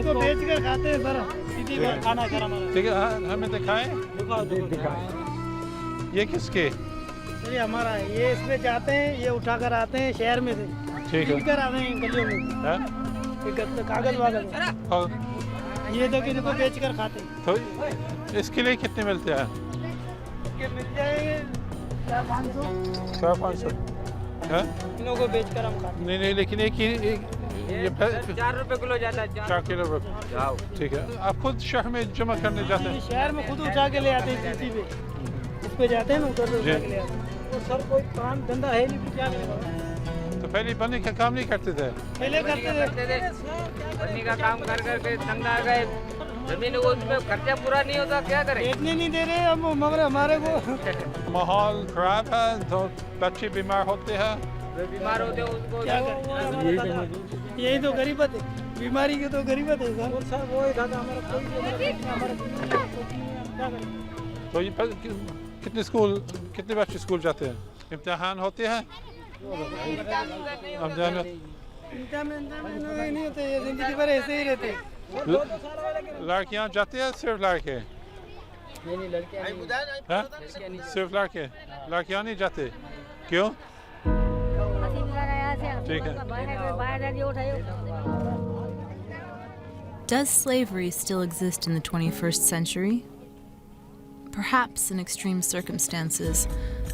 इसको बेच कर खाते हैं सर, सीधी बात खाना कराना। ठीक है, हमें दिखाएं। ये किसके? ये हमारा है, ये इसमें जाते हैं, ये उठाकर आते हैं शहर में से, ठीक है, कर आते हैं गलियों में, कागज वागज, ये तो इनको बेच कर खाते हैं। तो इसके लिए कितने मिलते हैं? इसके मिल जाएंगे 400-500। इनको को बेच कर हम खाते हैं। नहीं, लेकिन एक ये 4 रुपए किलो जाता है। 4 किलो। ठीक है, आप खुद शहर में जमा करने जाते हैं? शहर में खुद उठा के ले आते हैं, किसी पे उस पे जाते हैं ना, उधर से उठा के ले आते हैं। तो सर कोई काम धंधा है नहीं, क्या करेगा? तो पहले बनने का काम नहीं करते थे? पहले करते थे, बनने का काम कर करके तंग आ गए, जमीन उसमें खर्चा पूरा नहीं होता, क्या करें? बेचने नहीं दे रहे हम, मगर हमारे को माहौल खराब है, तो बच्चे बीमार होते हैं। बीमार होते हैं उसको क्या करें? यही तो गरीबत है, बीमारी की तो गरीबत है सर। वो ही दादा हमारा कोई क्या करें? तो ये कितने बच्चे स्कूल जाते हैं? इम्तिहान होते हैं? इम्तिहान नहीं होते, ये जिंदगी भर ऐसे ही रहते। लड़कियाँ जाते हैं सिर्फ लड़के? सिर्फ लड़के, लड़कियाँ नहीं जाते? क्यों? ठीक है। Does slavery still exist in the 21st century? Perhaps in extreme circumstances,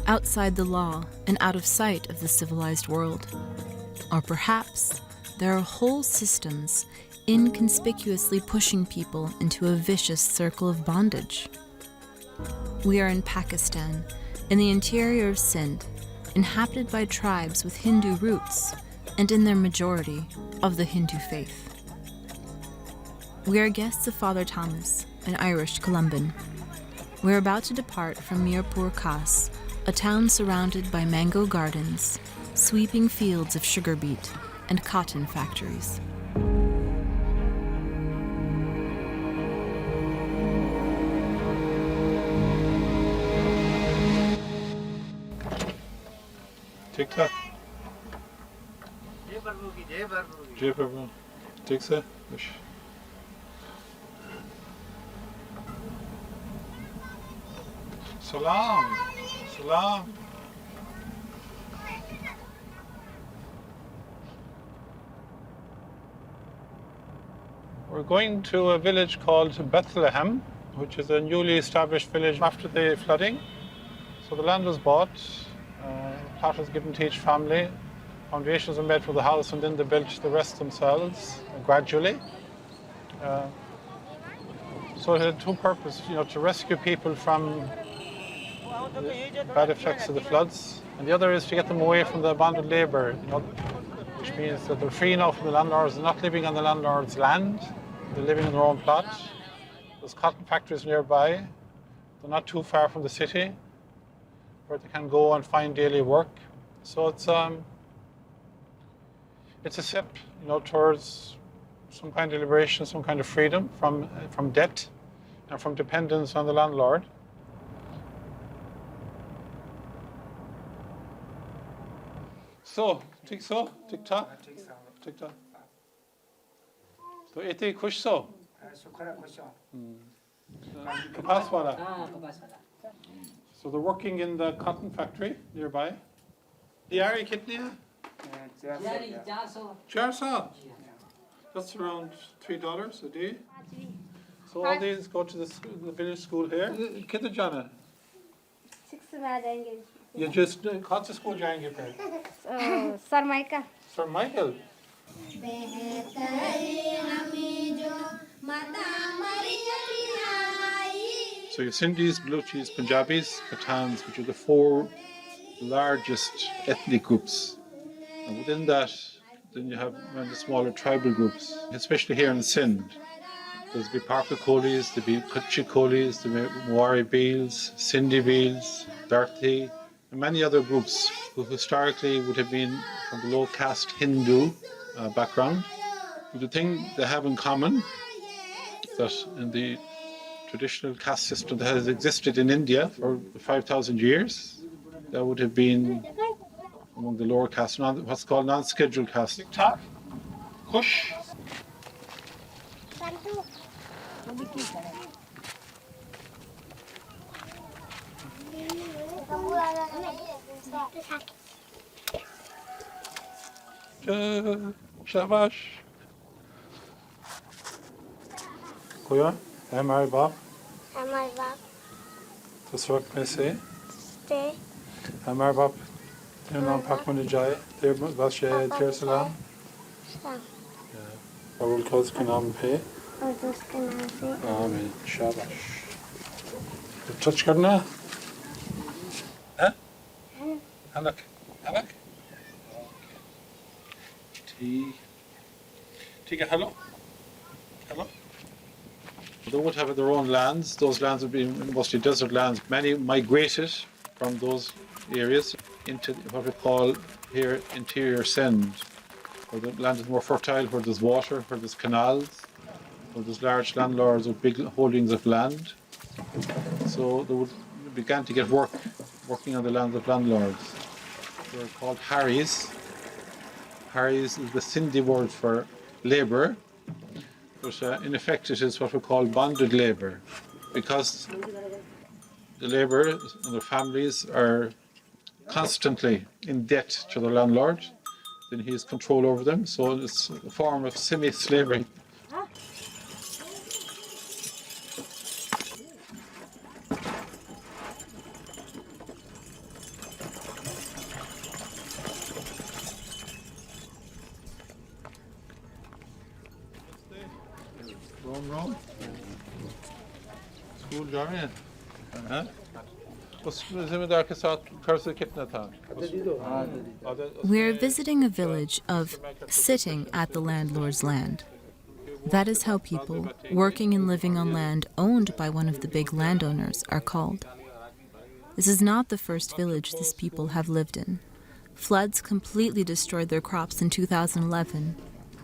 outside the law and out of sight of the civilized world. Or perhaps there are whole systems inconspicuously pushing people into a vicious circle of bondage. We are in Pakistan, in the interior of Sindh, inhabited by tribes with Hindu roots, and in their majority of the Hindu faith. We are guests of Father Tomas, an Irish Columban. We're about to depart from Mirpur, Khas, a town surrounded by mango gardens, sweeping fields of sugar beet, and cotton factories. ठीक था? जय प्रभु। ठीक से? Salam. Salam. We're going to a village called Bethlehem, which is a newly established village after the flooding. So the land was bought, plot was given to each family, foundations were made for the house, and then they built the rest themselves gradually. So it had two purposes, to rescue people from the bad effects of the floods, and the other is to get them away from the abandoned labour, which means that they're free now from the landlords. They're not living on the landlord's land, they're living in their own plot. There's cotton factories nearby, they're not too far from the city, where they can go and find daily work. So it's a step, towards some kind of liberation, some kind of freedom from debt and from dependence on the landlord. So, ठीक ठाक? ठीक ठाक। तो इतने खुश सो? कपास वाला? So they're working in the cotton factory nearby. Diary कितनी है? 400. That's around $3 a day. So all these go to the village school here. किधर जाना? 6 में आ जाएंगे। ये just कौन से स्कूल जाएंगे फिर? Sir Michael. Sir Michael. So your Sindhis, Baluchis, Punjabis, Pathans, which are the 4 largest ethnic groups And within that, then you have many smaller tribal groups, especially here in Sindh. There's the Parka Colis, the Kutchi Colis, the Mawari Beals, Sindhi Beals, Darthi, and many other groups who historically would have been from the low caste Hindu background. But the thing they have in common is that in the traditional caste system that has existed in India for 5,000 years, that would have been among the lower caste, what's called non-scheduled caste. TikTok, Kush. Shabash. Koya, Amar Bab. Amar Bab. Tasrak mein se. Te. Amar Bab. Ter naam pak mein jaye. Ter bas jaye ter salam. Salam. और उनका उसके नाम पे और उसके नाम से आमीन शाबाश टच करना है अलग अलग ठीक है hello they would have their own lands. Those lands would be mostly desert lands. Many migrated from those areas into what we call here interior Sindh, where the land is more fertile, where there's water, where there's canals, where there's large landlords with big holdings of land. So they began to get working on the lands of landlords. They're called Harries. Harries is the Sindhi word for labour, but in effect it is what we call bonded labour, because the labourers and their families are constantly in debt to the landlord. Then he has control over them, so it's a form of semi-slavery. Roam. School जा रहे हैं? हाँ? उस जिम्मेदार के साथ घर से कितना था? We're visiting a village of sitting at the landlord's land. That is how people working and living on land owned by one of the big landowners are called. This is not the first village these people have lived in. Floods completely destroyed their crops in 2011,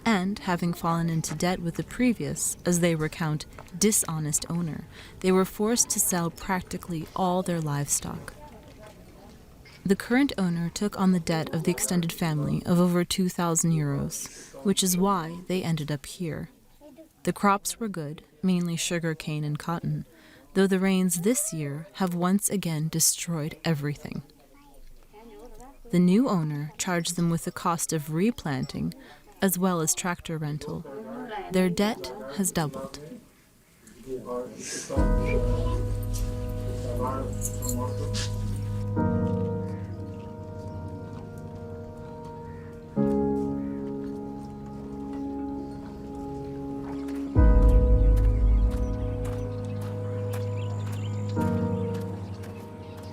and having fallen into debt with the previous, as they recount, dishonest owner, they were forced to sell practically all their livestock. The current owner took on the debt of the extended family of over 2,000 euros, which is why they ended up here. The crops were good, mainly sugarcane and cotton, though the rains this year have once again destroyed everything. The new owner charged them with the cost of replanting, as well as tractor rental. Their debt has doubled.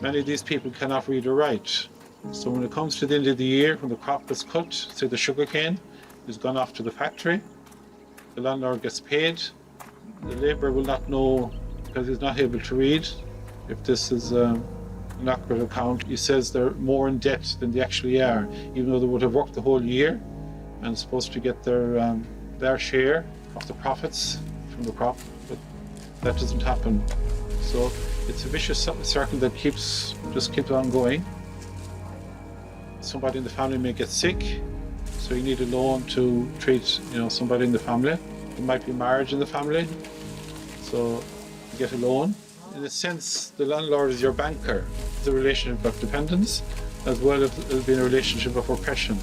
Many of these people cannot read or write. So when it comes to the end of the year, when the crop is cut, say the sugarcane is gone off to the factory, the landlord gets paid. The labourer will not know, because he's not able to read, if this is an accurate account. He says they're more in debt than they actually are, even though they would have worked the whole year and supposed to get their share of the profits from the crop, but that doesn't happen. So it's a vicious circle that keeps on going. Somebody in the family may get sick, so you need a loan to treat, somebody in the family. There might be marriage in the family, so you get a loan. In a sense, the landlord is your banker. It's a relationship of dependence as well as being a relationship of oppression.